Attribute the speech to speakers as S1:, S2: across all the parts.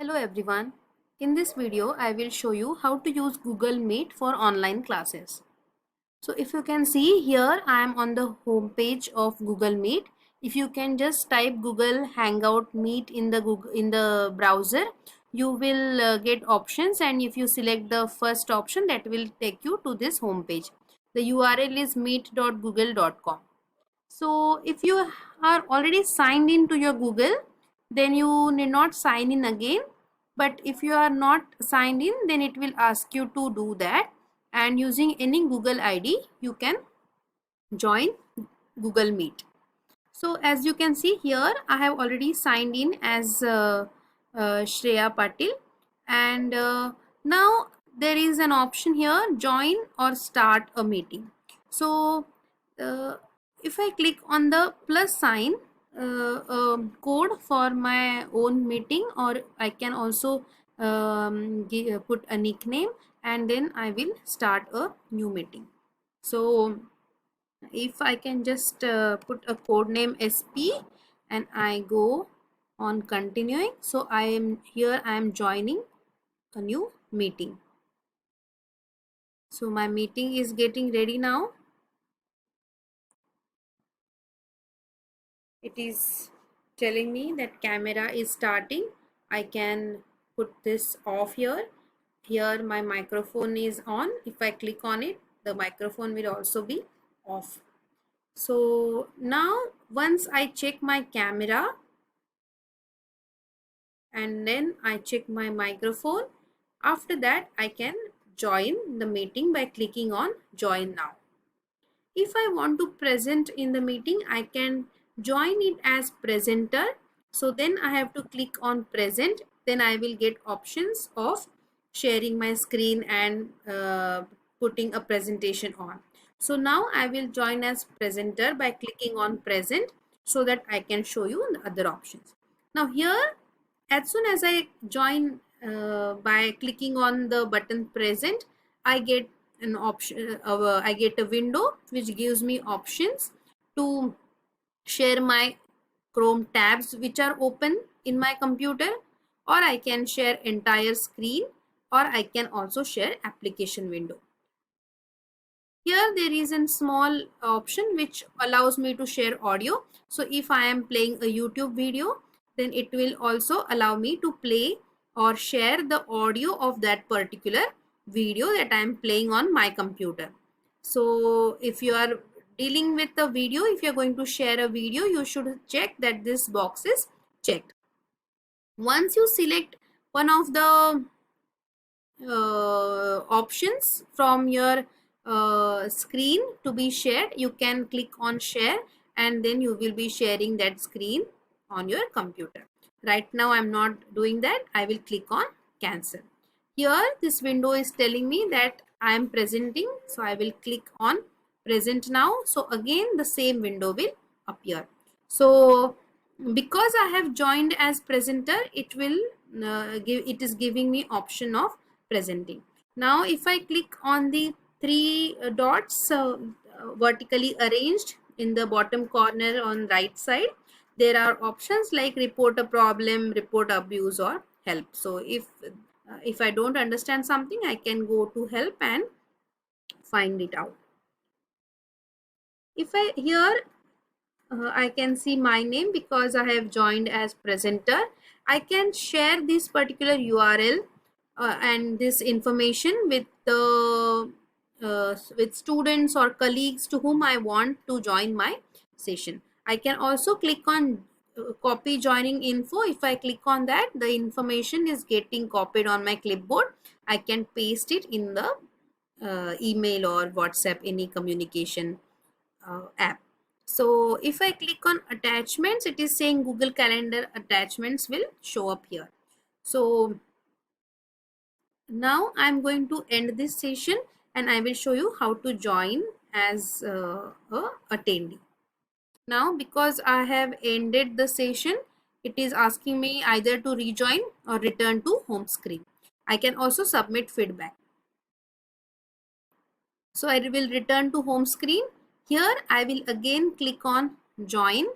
S1: Hello everyone. In this video, I will show you how to use Google Meet for online classes. So if you can see here, I am on the home page of Google Meet. If you can just type Google Hangout Meet in the browser, you will get options, and if you select the first option, that will take you to this home page. The URL is meet.google.com. So if you are already signed in to your Google, then you need not sign in again. But if you are not signed in, then it will ask you to do that, and using any Google ID you can join Google Meet. So as you can see here, I have already signed in as Shreya Patil, and now there is an option here, join or start a meeting. So uh, if I click on the plus sign, code for my own meeting, or I can also put a nickname, and then I will start a new meeting. So if I can just put a code name SP and I go on continuing, so I am joining a new meeting. So my meeting is getting ready now. It is telling me that camera is starting. I can put this off here. Here my microphone is on. If I click on it, the microphone will also be off. So now once I check my camera and then I check my microphone, after that I can join the meeting by clicking on join now. If I want to present in the meeting, I can join it as presenter. So then I have to click on present. Then I will get options of sharing my screen and putting a presentation on. So now I will join as presenter by clicking on present, so that I can show you the other options. Now here, as soon as I join by clicking on the button present, I get an option. I get a window which gives me options to share my Chrome tabs which are open in my computer, or I can share entire screen, or I can also share application window. Here there is a small option which allows me to share audio. So if I am playing a YouTube video, then it will also allow me to play or share the audio of that particular video that I am playing on my computer. So if you are dealing with the video, if you are going to share a video, you should check that this box is checked. Once you select one of the options from your screen to be shared, you can click on share, and then you will be sharing that screen on your computer. Right now I'm not doing that. I will click on cancel. Here this window is telling me that I am presenting, so I will click on present now. So again the same window will appear. So because I have joined as presenter, it will it is giving me option of presenting. Now if I click on the three dots vertically arranged in the bottom corner on right side, there are options like report a problem, report abuse, or help. So if I don't understand something, I can go to help and find it out. If I here I can see my name because I have joined as presenter. I can share this particular URL and this information with the with students or colleagues to whom I want to join my session. I can also click on copy joining info. If I click on that, the information is getting copied on my clipboard. I can paste it in the email or WhatsApp, any communication app. So if I click on attachments, it is saying Google Calendar attachments will show up here. So now I'm going to end this session, and I will show you how to join as a attendee. Now because I have ended the session, it is asking me either to rejoin or return to home screen. I can also submit feedback. So I will return to home screen. Here I will again click on join,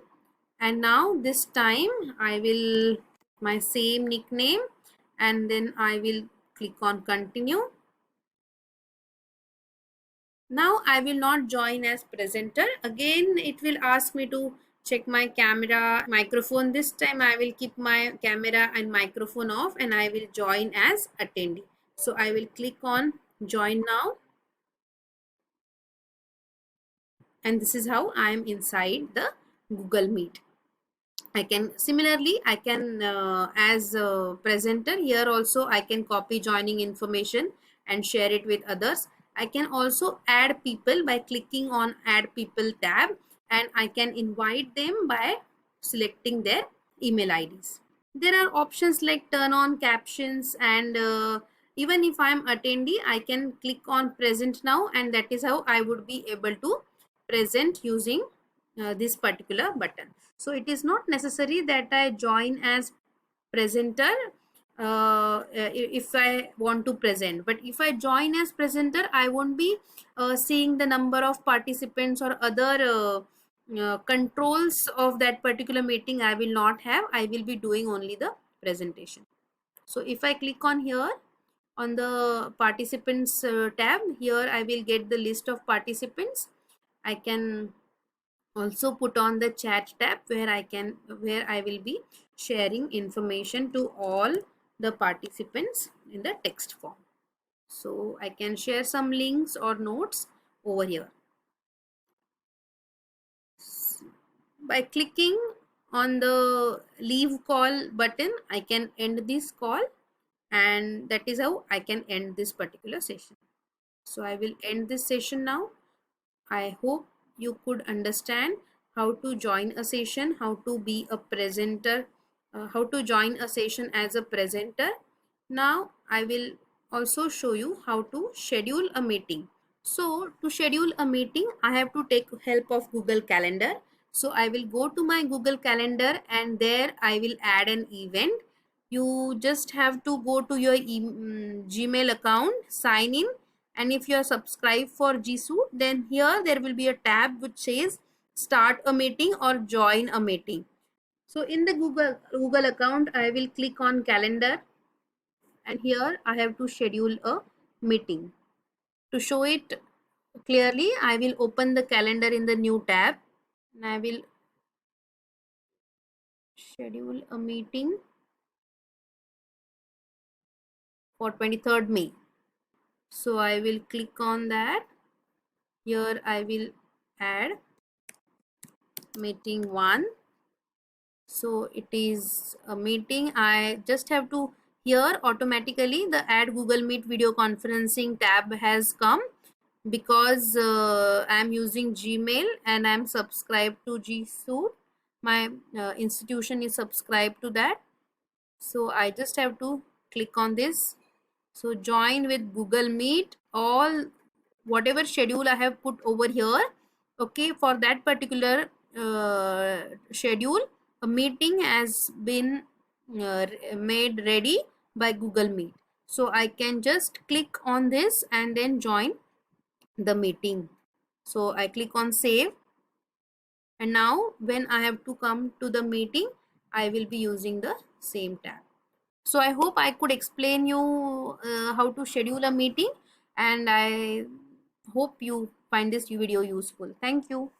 S1: and now this time I will my same nickname, and then I will click on continue. Now I will not join as presenter. Again, it will ask me to check my camera, microphone. This time I will keep my camera and microphone off and I will join as attendee. So I will click on join now, and this is how I am inside the Google Meet. I can similarly I can as a presenter here also I can copy joining information and share it with others. I can also add people by clicking on add people tab, and I can invite them by selecting their email IDs. There are options like turn on captions, and even if I'm attendee I can click on present now, and that is how I would be able to present using this particular button. So it is not necessary that I join as presenter if I want to present, but if I join as presenter I won't be seeing the number of participants or other controls of that particular meeting. I will not have. I will be doing only the presentation. So if I click on here on the participants tab, here I will get the list of participants. I can also put on the chat tab where I will be sharing information to all the participants in the text form. So I can share some links or notes over here. By clicking on the leave call button, I can end this call, and that is how I can end this particular session. So I will end this session now. I hope you could understand how to join a session, how to be a presenter, how to join a session as a presenter. Now I will also show you how to schedule a meeting. So to schedule a meeting, I have to take help of Google Calendar. So I will go to my Google Calendar, and there I will add an event. You just have to go to your Gmail account, sign in, and if you are subscribed for G Suite, then here there will be a tab which says start a meeting or join a meeting. So in the Google account, I will click on calendar, and here I have to schedule a meeting. To show it clearly, I will open the calendar in the new tab, and I will schedule a meeting for 23rd May. So I will click on that. Here I will add meeting 1. So it is a meeting. I just have to, here automatically the add Google Meet video conferencing tab has come because I am using Gmail and I am subscribed to G Suite. My institution is subscribed to that. So I just have to click on this. So join with Google Meet, all whatever schedule I have put over here. Okay, for that particular schedule, a meeting has been made ready by Google Meet. So I can just click on this and then join the meeting. So I click on save, and now when I have to come to the meeting, I will be using the same tab. So I hope I could explain you how to schedule a meeting, and I hope you find this video useful. Thank you.